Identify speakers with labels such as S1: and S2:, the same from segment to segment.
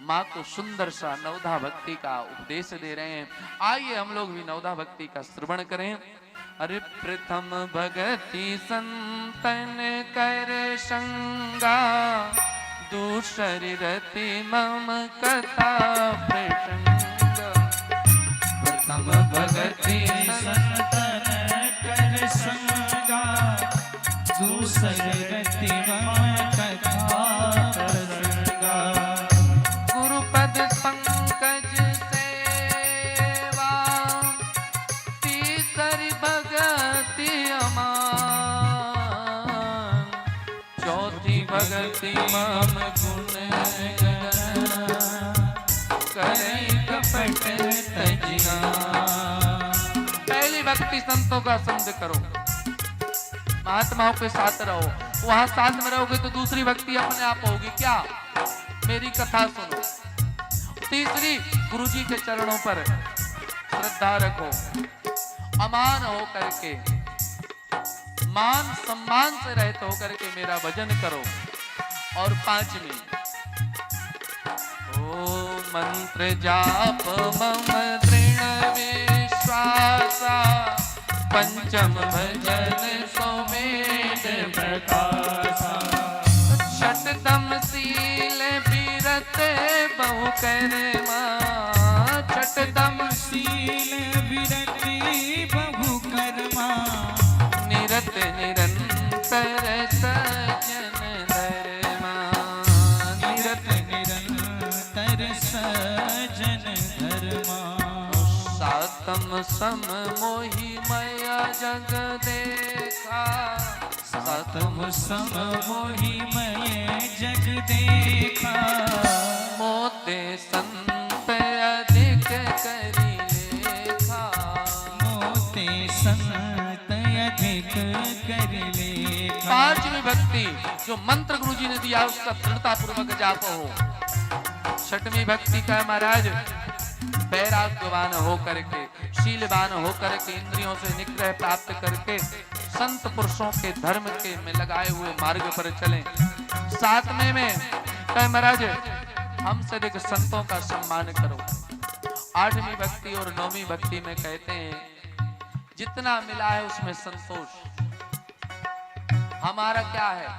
S1: माँ को सुंदर सा नवधा भक्ति का उपदेश दे रहे हैं। आइए हम लोग भी नवधा भक्ति का श्रवण करें। अरे प्रथम भगति संतन कर संगा, दूसरी रति मम कथा प्रसंग।
S2: प्रथम भगति संतन कर संगा, दूसरी रति मम कथा प्रसंगा।
S1: गुरुपद पंकज सेवा, तीसरी भगति अमान, चौथी भगति मम गुण करै कपट तजना। पहली भक्ति संतों का संग करो, महात्माओं के साथ रहो। वहां साथ में रहोगे तो दूसरी भक्ति अपने आप होगी। क्या? मेरी कथा सुनो। तीसरी, गुरुजी के चरणों पर श्रद्धा रखो, अमान हो करके, मान सम्मान से रहते हो करके मेरा भजन करो। और पांचवी, ओ मंत्र जाप मम दृढ़ विश्वासा, पंचम भजन सोमेद प्रकाशा। छठतम शील विरत बहु कर्मा, छठतम
S2: शील विरति बहु कर्मा,
S1: निरत निरंतर सजन धर्मा, निरत
S2: निरंतर सजन धर्मा।
S1: सातम सम मोहि मया जग देखा,
S2: सातम सम मोहि मय जग देखा,
S1: मोते संत अधिक करी लेखा,
S2: मोते संत अधिक कर लेखा।
S1: पांचवी भक्ति जो मंत्र गुरु जी ने दिया उसका दृढ़ता पूर्वक जाप हो। छठवीं भक्ति का महाराज वैराग्यवान हो करके, शीलवान हो करके, इंद्रियों से निग्रह प्राप्त करके संत पुरुषों के धर्म के में लगाए हुए मार्ग पर चलें। सातवें में कह महाराज हमसे अधिक संतों का सम्मान करो। आठवीं भक्ति और नौवीं भक्ति में कहते हैं जितना मिला है उसमें संतोष। हमारा क्या है,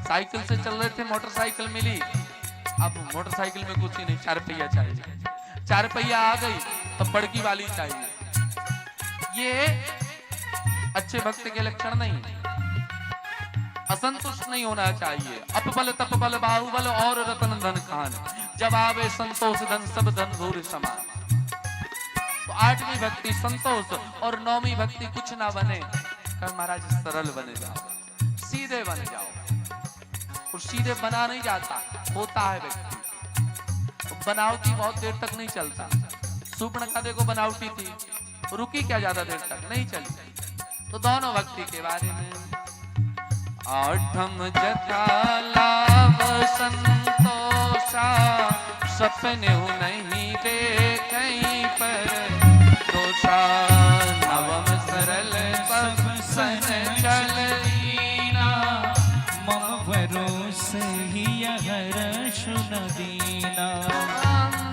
S1: साइकिल से चल रहे थे, मोटरसाइकिल मिली, अब मोटरसाइकिल में कुछ ही नहीं, 4 पहिया चाहिए। 4 पहिया आ गई तो बड़की वाली चाहिए। ये अच्छे भक्त के लक्षण नहीं। असंतुष्ट नहीं होना चाहिए। अपबल तपबल बाहुबल और रतन धन खान, जब आवे संतोष धन सब धन धूर समान। तो आठवीं भक्ति संतोष और नौवीं भक्ति कुछ ना बने, कर महाराज सरल बने जाओ, सीधे बन जाओ। और सीधे बना नहीं जाता, होता है व्यक्ति। बनावटी बहुत देर तक नहीं चलता। सूर्पणखा देखो बनावटी थी, रुकी क्या ज्यादा देर तक, नहीं चली। तो दोनों भक्ति के बारे में आठम जथा लाभ संतोषा, सपने नहीं देखई पर दोषा। नवम सरल सब सन चल लीना,
S2: मम भरोसे ही हर्ष न दीना।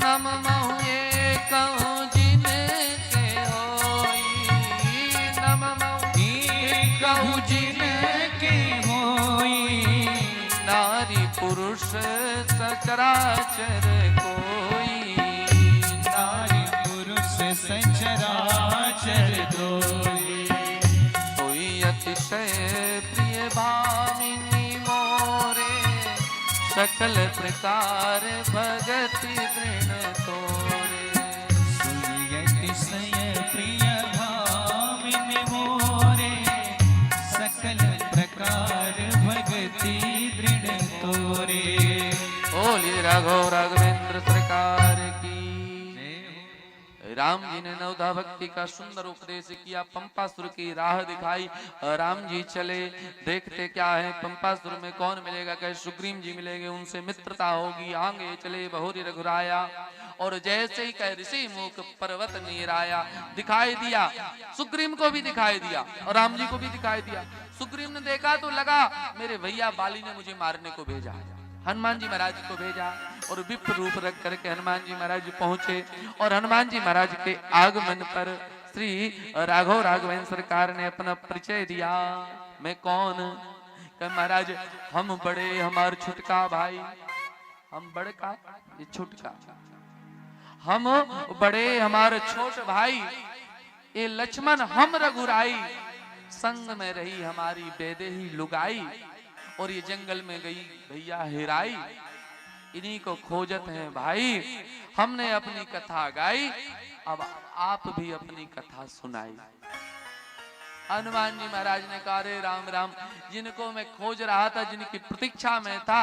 S1: नम महुए कहूँ जिनके होई, नम महुए कहूँ
S2: जिनके होई,
S1: नारी पुरुष सचराचर कोई,
S2: नारी पुरुष सचराचर कोई।
S1: कोई अतिशय प्रिय भामिनी मोरे, सकल प्रकार भगति दृढ़ तोरे।
S2: अतिशय प्रिय भामिनी मोरे, सकल प्रकार भगति दृढ़ तोरे।
S1: बोलिए राघव राघवेंद्र सरकार की। राम जी ने नवधा भक्ति का सुंदर उपदेश किया, पंपासुर की राह दिखाई। राम जी चले, देखते क्या है पंपासुर में कौन मिलेगा, कहे सुग्रीव जी मिलेंगे, उनसे मित्रता होगी। आगे चले बहुरी रघुराया, और जैसे ही कहे ऋषि मुख पर्वत नीराया, दिखाई दिया, सुग्रीव को भी दिखाई दिया और राम जी को भी दिखाई दिया। सुग्रीव ने देखा तो लगा मेरे भैया बाली ने मुझे मारने को भेजा हनुमान जी महाराज को भेजा और विप्र रूप रख करके हनुमान जी महाराज पहुंचे और हनुमान जी महाराज के आगमन पर श्री राघव राघवेंद्र सरकार ने अपना परिचय दिया। मैं कौन? कह महाराज हम बड़े, हमार छुटका भाई, हम बड़े का ये छुटका, हम बड़े हमारे छोट भाई ये लक्ष्मण हम रघुराई, संग में रही हमारी बेदेही लुगाई और ये जंगल में गई भैया हिराई, इन्हीं को खोजत हैं भाई। हमने अपनी कथा गाई, अब आप भी अपनी कथा सुनाई। हनुमान जी महाराज ने कहा रे राम राम, जिनको मैं खोज रहा था, जिनकी प्रतीक्षा में था,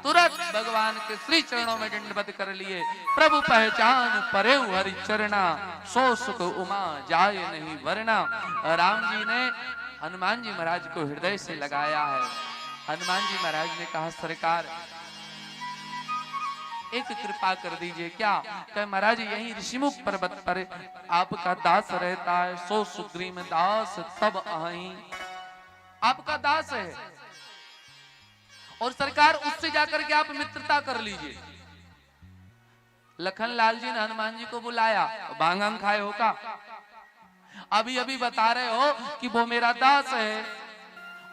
S1: तुरंत भगवान के श्री चरणों में दंडवत कर लिए। प्रभु पहचान परे हरि चरणा, सो सुख उमा जाय नहीं वरना। राम जी ने हनुमान जी महाराज को हृदय से लगाया है। हनुमान जी महाराज ने कहा सरकार एक कृपा कर दीजिए। क्या? कहे महाराज यही ऋषिमुख पर्वत पर आपका दास रहता है, सो सुग्रीव दास तब आई, आपका दास है और सरकार उससे जाकर के आप मित्रता कर लीजिए। लखन लाल जी ने हनुमान जी को बुलाया, भांग खाए हो का? अभी अभी बता रहे हो कि वो मेरा दास है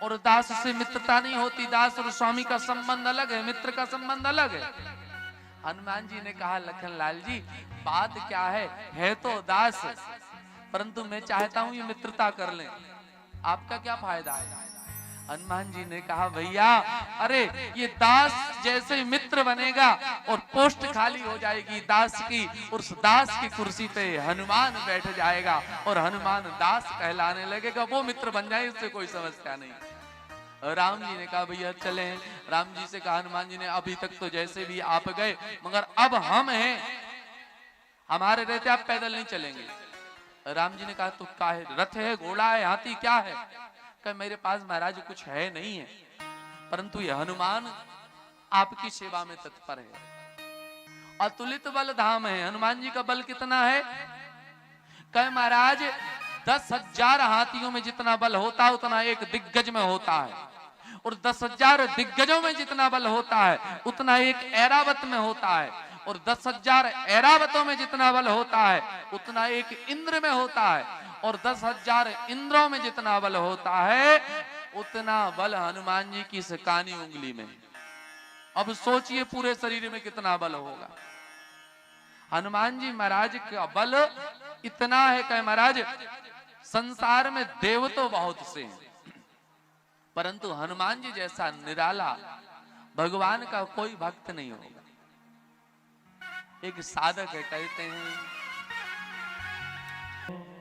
S1: और दास से मित्रता नहीं होती, दास और स्वामी का संबंध अलग है, मित्र का संबंध अलग है। हनुमान जी ने कहा लखन लाल जी बात क्या है तो दास, परंतु मैं चाहता हूं ये मित्रता कर लें, आपका क्या फायदा है? हनुमान जी ने कहा भैया अरे ये दास जैसे मित्र बनेगा और पोस्ट खाली हो जाएगी दास की, उस दास की कुर्सी पे हनुमान बैठ जाएगा और हनुमान दास कहलाने लगेगा, वो मित्र बन जाए, इससे कोई समस्या नहीं। राम जी ने कहा भैया चले। राम जी से कहा हनुमान जी ने अभी तक तो जैसे भी आप गए, मगर अब हम हैं, हमारे रहते आप पैदल नहीं चलेंगे। राम जी ने कहा तो क्या है, रथ है, घोड़ा है, हाथी क्या है? कहा मेरे पास महाराज कुछ है नहीं है, परंतु यह हनुमान आपकी सेवा में तत्पर है। अतुलित बल धाम है। हनुमान जी का बल कितना है? कहे महाराज 10,000 हाथियों में जितना बल होता है उतना एक दिग्गज में होता है, और 10,000 दिग्गजों में जितना बल होता है उतना एक ऐरावत में होता है, और 10,000 ऐरावतों में जितना बल होता है उतना एक इंद्र में होता है, और 10,000 इंद्रों में जितना बल होता है उतना बल हनुमान जी की इस कानी उंगली में। अब सोचिए पूरे शरीर में कितना बल होगा। हनुमान जी महाराज का बल इतना है कि महाराज संसार में देव तो बहुत से हैं, परंतु हनुमान जी जैसा निराला भगवान का कोई भक्त नहीं होगा। एक साधक है, कहते हैं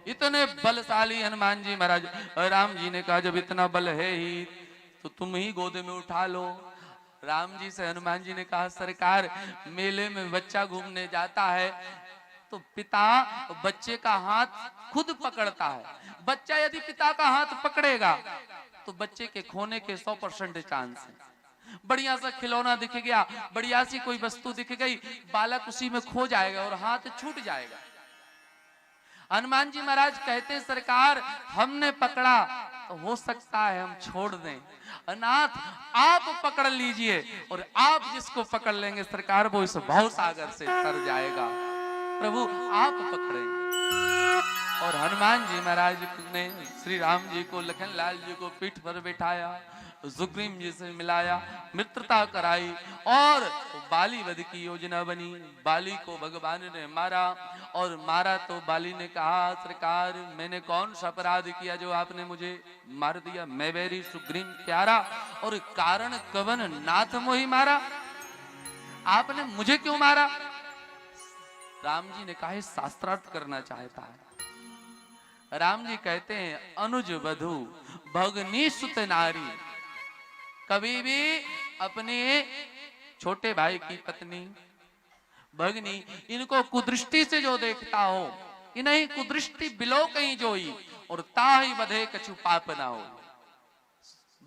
S1: इतने बलशाली हनुमान जी महाराज। राम जी ने कहा जब इतना बल है ही तो तुम ही गोद में उठा लो। राम जी से हनुमान जी ने कहा सरकार मेले में बच्चा घूमने जाता है तो पिता बच्चे का हाथ खुद पकड़ता है, बच्चा यदि पिता का हाथ पकड़ेगा तो बच्चे के खोने के 100% चांस है। बढ़िया सा खिलौना दिख गया, बढ़िया सी कोई वस्तु दिख गई, बालक उसी में खो जाएगा और हाथ छूट जाएगा। हनुमान जी महाराज कहते सरकार हमने पकड़ा तो हो सकता है हम छोड़ दें, अनाथ आप पकड़ लीजिए, और आप जिसको पकड़ लेंगे सरकार वो इस भव सागर से तर जाएगा, प्रभु आप पकड़ेंगे। और हनुमान जी महाराज ने श्री राम जी को, लखन लाल जी को पीठ पर बिठाया, सुग्रीव जी से मिलाया, मित्रता कराई और बाली वध की योजना बनी। बाली को भगवान ने मारा, और मारा तो बाली ने कहा सरकार मैंने कौन सा अपराध किया जो आपने मुझे मार दिया, मैं बैरी सुग्रीव प्यारा, और कारण कवन नाथ मोहि मारा, आपने मुझे क्यों मारा? राम जी ने कहा शास्त्रार्थ करना चाहता है। राम जी कहते हैं अनुज वधु भगनी सुत नारी, कभी भी अपने छोटे भाई की पत्नी भगनी इनको कुदृष्टि से जो देखता हो, इन्हीं कुदृष्टि बिलो कहीं जोई, और ताही वधे कछु पाप ना हो।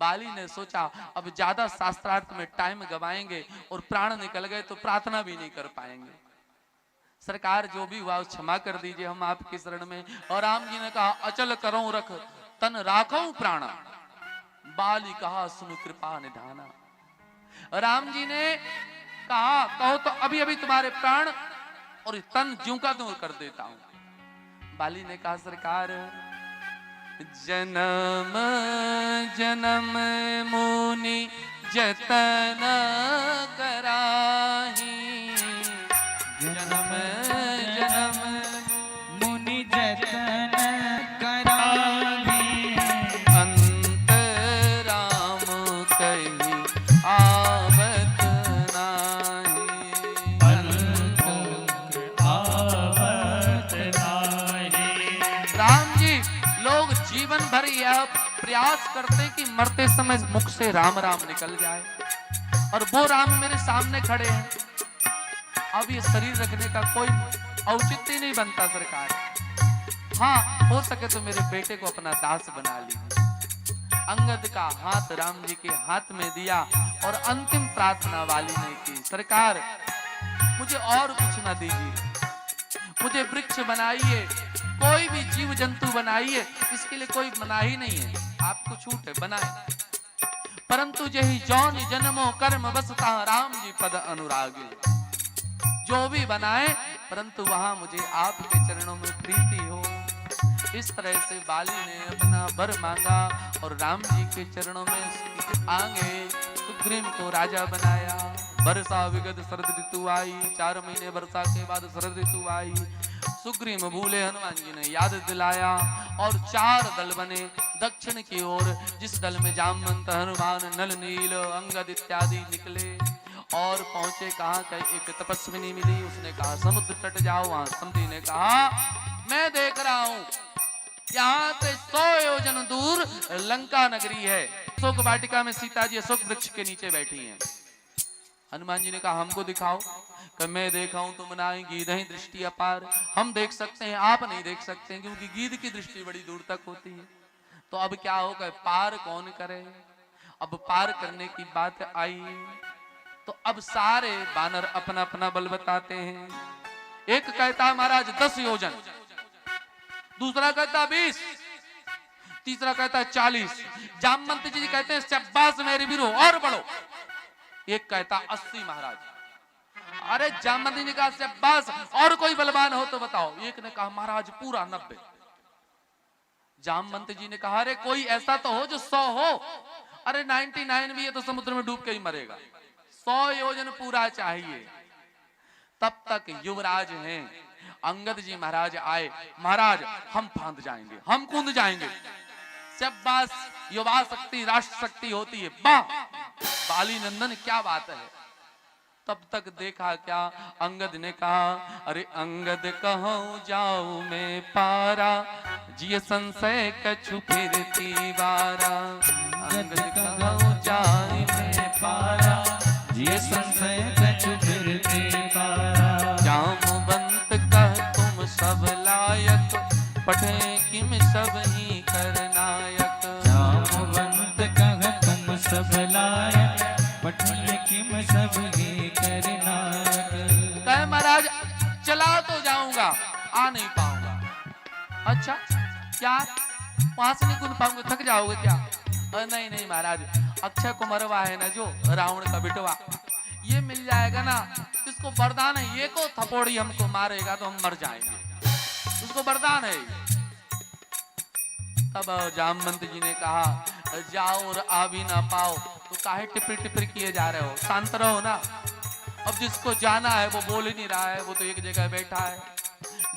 S1: बाली ने सोचा अब ज्यादा शास्त्रार्थ में टाइम गवाएंगे और प्राण निकल गए तो प्रार्थना भी नहीं कर पाएंगे, सरकार जो भी हुआ क्षमा कर दीजिए, हम आपकी शरण में। और राम जी ने कहा अचल करो रख तन राखो प्राणा, बाली कहा सुन कृपा निधाना। राम जी ने कहा कहो तो अभी अभी तुम्हारे प्राण और तन ज्यों का त्यों कर देता हूं। बाली ने कहा सरकार जन्म जन्म मुनि जतन कराही, जन्म जन्म
S2: मुनि जतन कराही,
S1: अंत राम कही आवत नाही,
S2: अंत आवत नाही।
S1: राम जी लोग जीवन भर यह प्रयास करते कि मरते समय मुख से राम राम निकल जाए, और वो राम मेरे सामने खड़े हैं। अब ये शरीर रखने का कोई औचित्य नहीं बनता सरकार। हाँ हो सके तो मेरे बेटे को अपना दास बना लीजिए। अंगद का हाथ राम जी के हाथ में दिया और अंतिम प्रार्थना वाली ने की, सरकार मुझे और कुछ ना दीजिए, मुझे वृक्ष बनाइए, कोई भी जीव जंतु बनाइए, इसके लिए कोई मनाही नहीं है, आपको छूट है बनाए, परंतु यही जौन जन्मों कर्म बसता राम जी पद अनुरागी। जो भी बनाए परंतु वहां मुझे आपके चरणों में प्रीति हो। इस तरह से बाली ने अपना वर मांगा और राम जी के चरणों में आगे सुग्रीव को राजा बनाया। वर्षा विगत शरद ऋतु आई, 4 महीने वर्षा के बाद शरद ऋतु आई। सुग्रीव भूले हनुमान जी ने याद दिलाया और 4 दल बने दक्षिण की ओर, जिस दल में जामवंत, हनुमान, नल, नील, अंगद इत्यादि निकले और पहुंचे। कहा कि एक तपस्विनी मिली, उसने कहा समुद्र तट जाओ। वहां समुद्री ने कहा मैं देख रहा हूं यहाँ से 100 योजन दूर लंका नगरी है, अशोक वाटिका में सीता जी अशोक वृक्ष के नीचे बैठी हैं। हनुमान जी ने कहा हमको दिखाओ। कि मैं देखा हूं तुम ना गीध ही दृष्टि अपार, हम देख सकते हैं आप नहीं देख सकते हैं, क्योंकि गीध की दृष्टि बड़ी दूर तक होती है। तो अब क्या होगा, पार कौन करे। अब पार करने की बात आई तो अब सारे बानर अपना अपना बल बताते हैं। एक कहता महाराज 10 योजन, दूसरा कहता 20, तीसरा कहता 40। जामवंत जी कहते हैं शाबाश मेरे वीरों और बढ़ो। एक कहता 80 महाराज। अरे जामवंत जी ने कहा शाबाश और कोई बलवान हो तो बताओ। एक ने कहा महाराज पूरा 90। जामवंत जी ने कहा अरे कोई ऐसा तो हो जो 100 हो। अरे 99 भी है तो समुद्र में डूब के ही मरेगा, 100 योजन पूरा चाहिए। तब तक युवराज हैं अंगद जी महाराज आए। महाराज हम फांद जाएंगे, हम कूद जाएंगे। शाबाश, युवा शक्ति राष्ट्र शक्ति होती है। वाह बाली नंदन क्या बात है। तब तक देखा क्या, अंगद ने कहा अरे अंगद कहूं जाऊं मैं पारा, जिय संशय कछु फिरती बारा। अंगद कहूं जाऊं मैं पारा,
S2: जिय संशय कछु फिरती बारा।
S1: जामवंत कह तुम सब लायक, पढ़े किम सब ही कर नायक।
S2: जामवंत कह तुम सब लायक, पढ़े किम सब ही कर नायक।
S1: कहे महाराज चला तो जाऊंगा, आ नहीं पाऊंगा। अच्छा क्या वहां से नहीं कूद पाऊंगा, थक जाओगे क्या। नहीं नहीं महाराज, अक्षय कुमारवा है ना जो रावण का बिटवा, ये मिल जाएगा ना, इसको वरदान है, ये को थपोड़ी हमको मारेगा तो हम मर जाएंगे, उसको वरदान है। तब जामवंत जी ने कहा जाओ और आ भी ना पाओ तो काहे टिपरी टिपरी किए जा रहे हो, शांत रहो ना। अब जिसको जाना है वो बोल ही नहीं रहा है, वो तो एक जगह बैठा है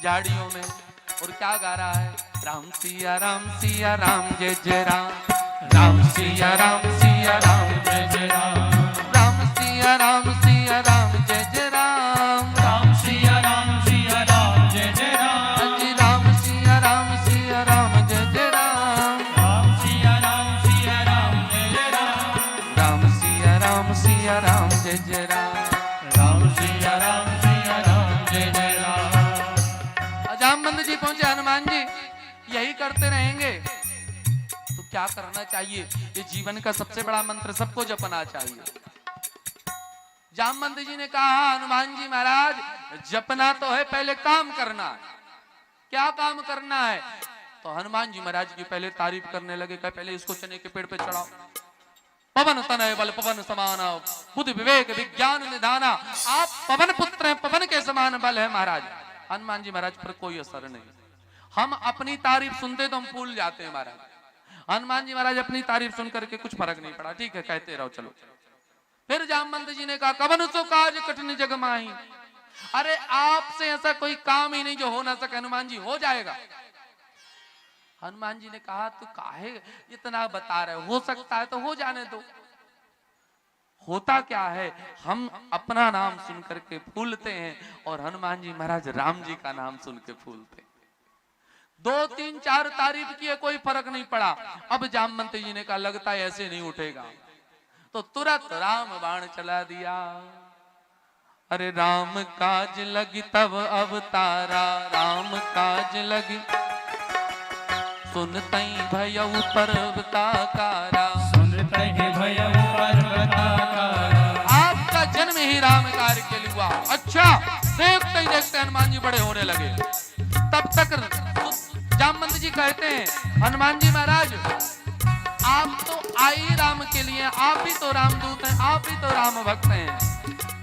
S1: झाड़ियों में और क्या गा रहा है, राम सिया राम जय जय राम, राम सिया राम जय जय राम, राम सिया राम जय जय राम,
S2: राम सिया राम जय जय राम,
S1: जी राम सिया राम जय जय राम,
S2: राम सिया राम जय जय राम,
S1: राम सिया राम जय जय राम,
S2: राम सिया राम जय जय राम।
S1: जामवंत जी पहुंचे, हनुमान जी यही करते रहेंगे तो क्या करना चाहिए। ये जीवन का सबसे बड़ा मंत्र, सबको जपना चाहिए। जामवंत जी ने कहा हनुमान जी महाराज जपना तो है, पहले काम करना है। क्या काम करना है। तो हनुमान जी महाराज की पहले तारीफ करने लगे, कहा पहले इसको चने के पेड़ पे चढ़ाओ, पवन तनय बल पवन समान, बुद्धि विवेक विज्ञान निधाना। आप पवन पुत्र हैं, पवन के समान बल है महाराज। हनुमान जी महाराज पर कोई असर नहीं। हम अपनी तारीफ सुनते तो हम फूल जाते हैं महाराज। हनुमान जी महाराज अपनी तारीफ सुन करके कुछ फर्क नहीं पड़ा। ठीक है, कहते रहो, चलो। फिर जामवंत जी ने कहा, कवन सो काज कठिन जग माही। अरे आपसे ऐसा कोई काम ही नहीं जो हो ना सके हनुमान जी, हो जाएगा। हनुमान जी ने कहा, तू काहे इतना बता रहे, हो सकता है तो हो जाने दो। होता क्या है, हम अपना नाम सुन करके फूलते हैं और हनुमान जी महाराज राम जी का नाम सुन के फूलते। 2 3 4 तारीफ किए, कोई फर्क नहीं पड़ा। अब जामवंत जी ने कहा, लगता है ऐसे नहीं उठेगा, तो तुरंत राम बाण चला दिया। अरे राम काज लगी तब अवतारा, राम काज लगी सुनतई भयउ पर्वताकारा,
S2: सुनतई भयउ पर्वताकारा।
S1: आपका जन्म ही राम कार्य के लिए हुआ। अच्छा, देखते ही देखते हनुमान जी बड़े होने लगे। तब तक जामवंत जी कहते हैं, हनुमान जी महाराज आप तो आई राम के लिए, आप ही तो रामदूत हैं, आप ही तो राम भक्त हैं।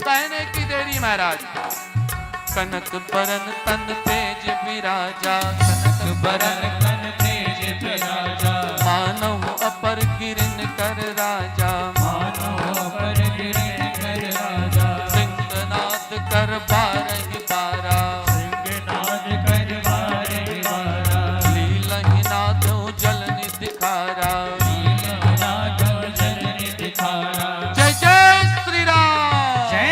S1: कहने की देरी महाराज। कनक बरन तन तेज विराजा, कनक बरन
S2: तन तेज विराजा।
S1: मानव अपर गिरन कर राजा,
S2: मानव अपर गिरन कर राजा।
S1: सिंहनाद कर बारहि बारा,
S2: सिंहनाद कर बारहि बारा।
S1: लीलहि नाथो जल निधिखारा,
S2: लीलनाथ जल निधिखारा।
S1: जय जय श्री राम,
S2: जय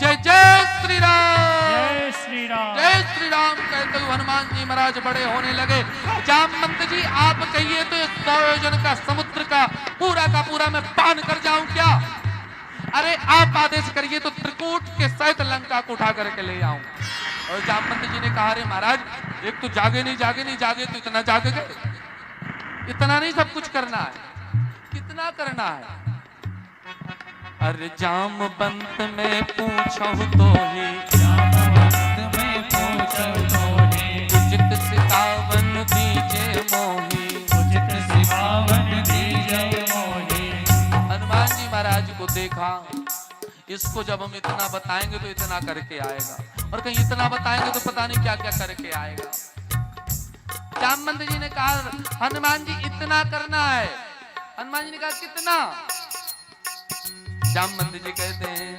S1: जय जय श्री राम,
S2: जय श्री राम।
S1: जय श्री राम कहते हुए हनुमान जी महाराज बड़े होने लगे। जामवंत जी आप कहिए तो 100 योजन का समुद्र का पूरा मैं पान कर जाऊं क्या? अरे आप आदेश करिए तो त्रिकूट के सहित लंका को उठा करके ले आऊं। और जामवंत जी ने कहा, अरे महाराज एक तो जागे नहीं तो इतना जाग गए, इतना नहीं सब कुछ करना है, कितना करना है? अरे जामवंत में पूछूं तो ही,
S2: जामवंत में पूछूं तो ही।
S1: उचित सिखावन दीजे मोही,
S2: उचित सिखावन दीजे मोही।
S1: हनुमान जी महाराज को देखा, इसको जब हम इतना बताएंगे तो इतना करके आएगा, और कहीं इतना बताएंगे तो पता नहीं क्या क्या करके आएगा। जामवंत जी ने कहा, हनुमान जी इतना करना है। हनुमान जी ने कहा, कितना? जामवंत जी कहते हैं,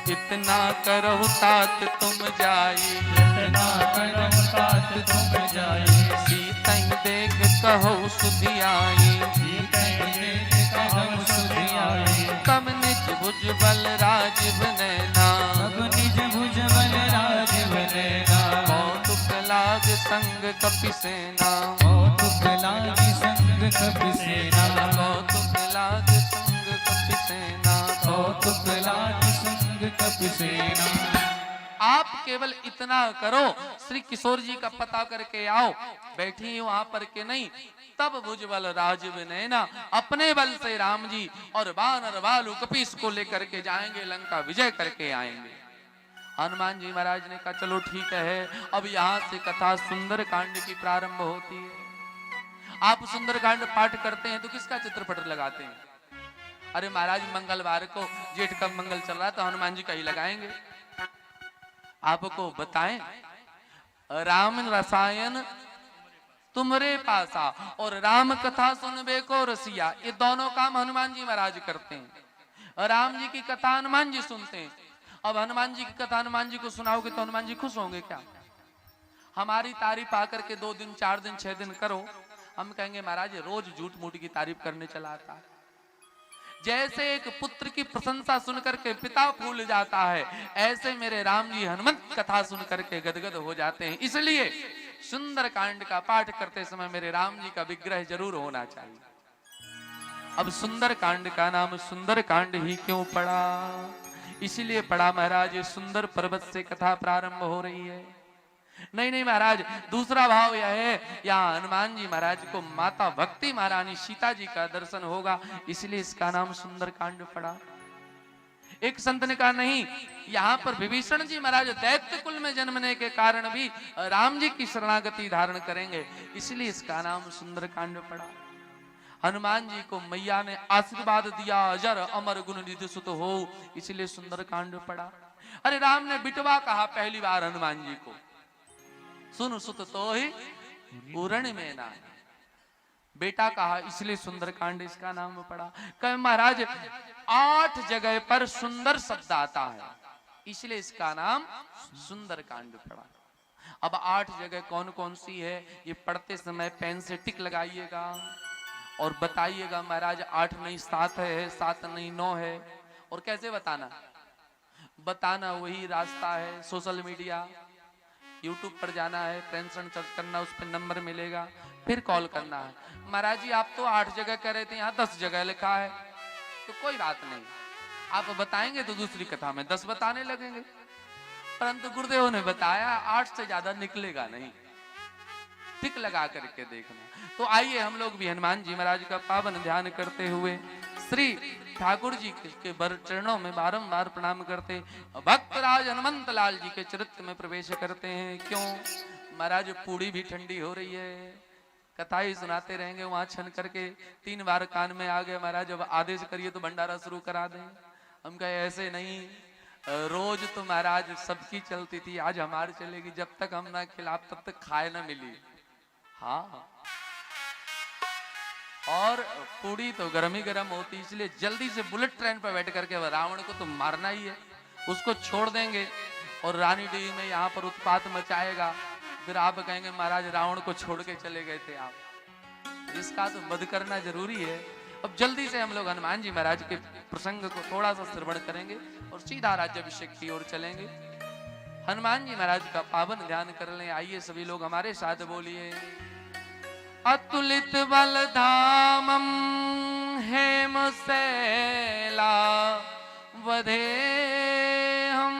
S1: इतना करो तात तुम जाई,
S2: इतना करो तात तुम जाई।
S1: सीतई देख कहो सुधि आई,
S2: सीतई देख कहो सुधि आई।
S1: तब निज भुज बल राजीव नैना,
S2: तब निज भुज बल राजीव नैना।
S1: कौतुक लाग संग कपि सेना,
S2: कौतुक लाग संग कपि सेना।
S1: कौतुक लाग संग कपि सेना,
S2: कौतुक लाग संग कपि सेना।
S1: आप केवल इतना करो, श्री किशोर जी का पता करके आओ, बैठी वहां पर के नहीं। तब भुज बल राजीव नैना, अपने बल से राम जी और वानर भालू कपीस को लेकर के जाएंगे, लंका विजय करके आएंगे। हनुमान जी महाराज ने कहा, चलो ठीक है। अब यहाँ से कथा सुंदर कांड की प्रारंभ होती है। आप सुंदर कांड पाठ करते हैं तो किसका चित्रपट लगाते हैं? अरे महाराज मंगलवार को जेठ का मंगल चल रहा है तो हनुमान जी का ही लगाएंगे। आपको बताएं, राम रसायन तुमरे पासा और राम कथा सुनबे को रसिया, ये दोनों काम हनुमान जी महाराज करते हैं। राम जी की कथा हनुमान जी सुनते हैं। अब हनुमान जी की कथा हनुमान जी को सुनाओगे तो हनुमान जी खुश होंगे क्या? हमारी तारीफ आकर के 2 दिन 4 दिन 6 दिन करो, हम कहेंगे महाराज रोज झूठ मूठ की तारीफ करने चला आता है। जैसे एक पुत्र की प्रशंसा सुनकर के पिता फूल जाता है, ऐसे मेरे राम जी हनुमंत कथा सुन करके गदगद हो जाते हैं। इसलिए सुंदर कांड का पाठ करते समय मेरे राम जी का विग्रह जरूर होना चाहिए। अब सुंदर कांड का नाम सुंदर कांड ही क्यों पड़ा? इसीलिए पड़ा महाराज, सुंदर पर्वत से कथा प्रारंभ हो रही है। नहीं महाराज, दूसरा भाव यह है, यहाँ हनुमान जी महाराज को माता भक्ति महारानी सीता जी का दर्शन होगा, इसलिए इसका नाम सुंदर कांड पड़ा। एक संत ने कहा, नहीं, यहाँ पर विभीषण जी महाराज दैत्य कुल में जन्मने के कारण भी राम जी की शरणागति धारण करेंगे, इसलिए इसका नाम सुंदर कांड पड़ा। हनुमान जी को मैया ने आशीर्वाद दिया, अजर अमर गुण निधि सुत हो, इसलिए सुंदर कांड पड़ा। अरे राम ने बिटवा कहा पहली बार हनुमान जी को, सुन सुत तो ही उरण में ना, बेटा कहा इसलिए सुंदर कांड इसका नाम पड़ा। कहे महाराज 8 जगह पर सुंदर शब्द आता है, इसलिए इसका नाम सुंदर कांड पड़ा। अब 8 जगह कौन कौन सी है, ये पढ़ते समय पेन से टिक लगाइएगा और बताइएगा महाराज 8 नहीं 7 है, 7 नहीं 9 है। और कैसे बताना वही रास्ता है, सोशल मीडिया, यूट्यूब पर जाना है, टेंशन सर्च करना, उस पर नंबर मिलेगा, फिर कॉल करना है। महाराज जी आप तो 8 जगह कह रहे थे, यहाँ 10 जगह लिखा है। तो कोई बात नहीं, आप बताएंगे तो दूसरी कथा में 10 बताने लगेंगे, परंतु गुरुदेव ने बताया 8 से ज्यादा निकलेगा नहीं, टिक लगा करके देखना। तो आइए हम लोग भी हनुमान जी महाराज का पावन ध्यान करते हुए श्री ठाकुर जी के बर चरणों में बारंबार प्रणाम करते भक्तराज हनुमंत लाल जी के चरित्र में प्रवेश करते हैं। क्यों महाराज, पूड़ी भी ठंडी हो रही है, कथा ही सुनाते रहेंगे वहां छन करके 3 बार कान में आ गए महाराज अब आदेश करिए तो भंडारा शुरू करा दें। हम कहे ऐसे नहीं, रोज तो महाराज सबकी चलती थी, आज हमारी चलेगी, जब तक हम ना खिलाफ तब तक खाए ना मिली। हाँ, और पूड़ी तो गर्म ही गर्म होती, इसलिए जल्दी से बुलेट ट्रेन पर बैठ करके रावण को तो मारना ही है, उसको छोड़ देंगे और रानी डीह में यहाँ पर उत्पात मचाएगा। फिर आप कहेंगे महाराज रावण को छोड़ के चले गए थे आप, इसका तो वध करना जरूरी है। अब जल्दी से हम लोग हनुमान जी महाराज के प्रसंग को थोड़ा सा श्रवण करेंगे और सीधा राज्याभिषेक की ओर चलेंगे। हनुमान जी महाराज का पावन ध्यान कर लें। आइए सभी लोग हमारे साथ बोलिए, अतुलित बल धामम हेम शैला वधे हम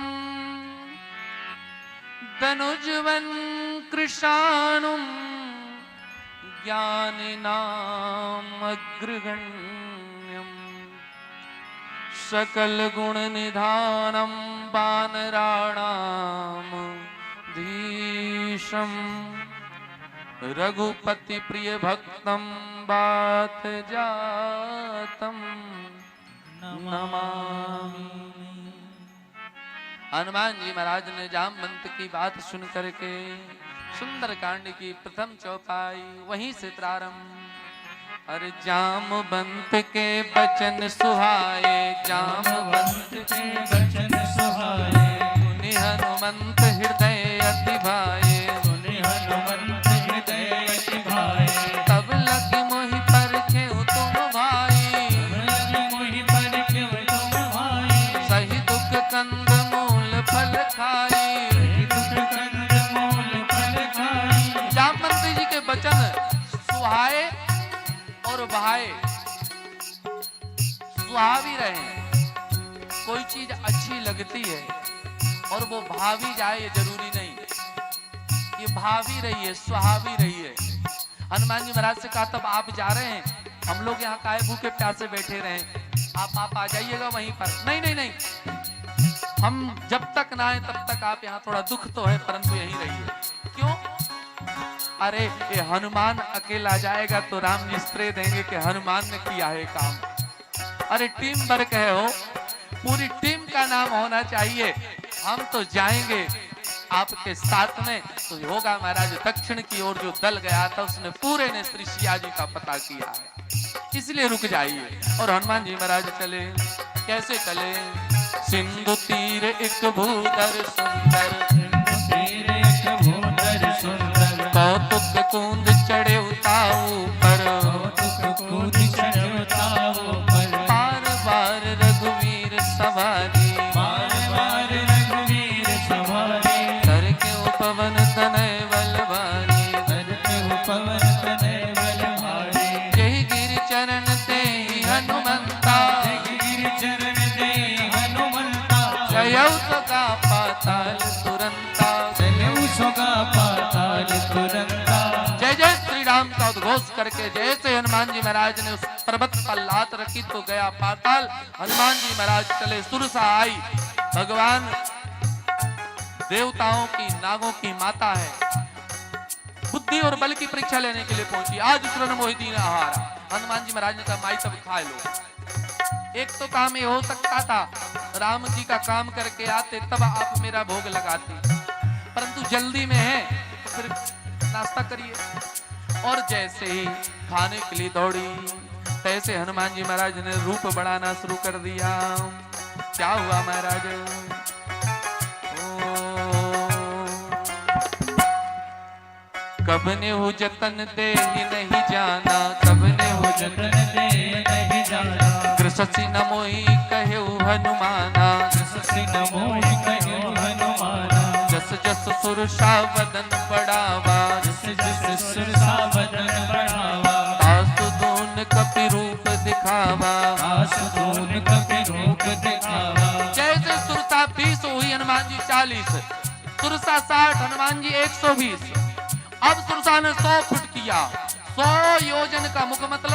S1: धनुजवन कृशानुम ज्ञानिनाम अग्रगण्यम सकल गुण निधानम वानराणाम धीशम रघुपति प्रिय भक्तम बात जातम नमामि। हनुमान जी महाराज ने जामवंत की बात सुन करके सुंदर कांड की प्रथम चौपाई वहीं से प्रारंभ। अरे जामवंत के बचन सुहाए, जामवंत के बचन सुहाए, सुनि हनुमंत हृदय अति भाए, सुनि हनुमंत हृदय अति भाए, तब लगी मोहि परखे तुम भाई, लगी मोहि परखे तुम भाई, सही दुख कंद मूल फल खाई, दुख कंद मूल फल खाई। जामवंत जी के बचन सुहाए और भाए, सुहावी रहे। कोई चीज अच्छी लगती है और वो भावी जाए ये जरूरी नहीं, ये भावी रही है, सुहावी रही है। हनुमान जी महाराज से कहा तब आप जा रहे हैं, हम लोग यहाँ काहे भूखे प्यासे बैठे रहे, आप आ जाइएगा वहीं पर। नहीं नहीं नहीं, हम जब तक ना आए तब तक आप यहाँ, थोड़ा दुख तो है परंतु यहीं रहिए। क्यों? अरे ये हनुमान अकेला जाएगा तो राम जी श्रेय देंगे कि हनुमान ने किया है काम। अरे टीम वर्क है, हो पूरी टीम का नाम होना चाहिए। हम तो जाएंगे आपके साथ में तो होगा। महाराज दक्षिण की ओर जो दल गया था उसने पूरे ने श्री सिया जी का पता किया है, इसलिए रुक जाइए। और हनुमान जी महाराज चले, कैसे चले? सिंधु तीर एक भूधर सुंदर, तीर एक भूधर सुंदर, कौतुक कूंद चढ़े उताऊ पर, कौतुक कूंद चढ़े उताऊ पर, बार बार रघुवीर सवारी, बार बार रघुवीर सवारी, करके उपवन तनय बलवारी, करके उपवन तनय बलवारी, यही गिर चरण ते हनुमंता, गिर चरण ते हनुमंता, जयौ सगा पाताल तुरंता, जयौ सगा पाताल तुरंता। जय जय श्री राम का उद्घोष करके जैसे हनुमान जी महाराज ने उस पर्वत पर लात रखी तो गया पाताल। हनुमान जी महाराज चले, सुरसा आई, भगवान देवताओं की नागों की माता है, बुद्धि और बल की परीक्षा लेने के लिए पहुंची। आज सुरन मोहिती ने हारा, हनुमान जी महाराज ने कहा माई सब खा लो। एक तो काम ये हो सकता था राम जी का काम करके आते तब आप मेरा भोग लगाते, परंतु जल्दी में है तो फिर नाश्ता करिए। और जैसे ही खाने के लिए दौड़ी तैसे हनुमान जी महाराज ने रूप बढ़ाना शुरू कर दिया। क्या हुआ महाराज? कब ने हो जतन दे ही नहीं जाना, कब ने हो
S2: जतन दे नहीं जाना,
S1: कृषि न मोहि कहु हनुमाना,
S2: कृषि न मोहि कहु हनुमाना,
S1: जस जस सुरसा वदन बढ़ावा,
S2: जस जस सुरसा वदन बढ़ावा,
S1: आसु दून कपि रूप दिखावा,
S2: आसु दून कपि रूप दिखावा।
S1: जैसे सुरसा 20 हुई हनुमान जी 40, सुरसा 60 हनुमान जी 120। अब सुरसा ने 100 फुट किया, 100 योजन का मुख मतलब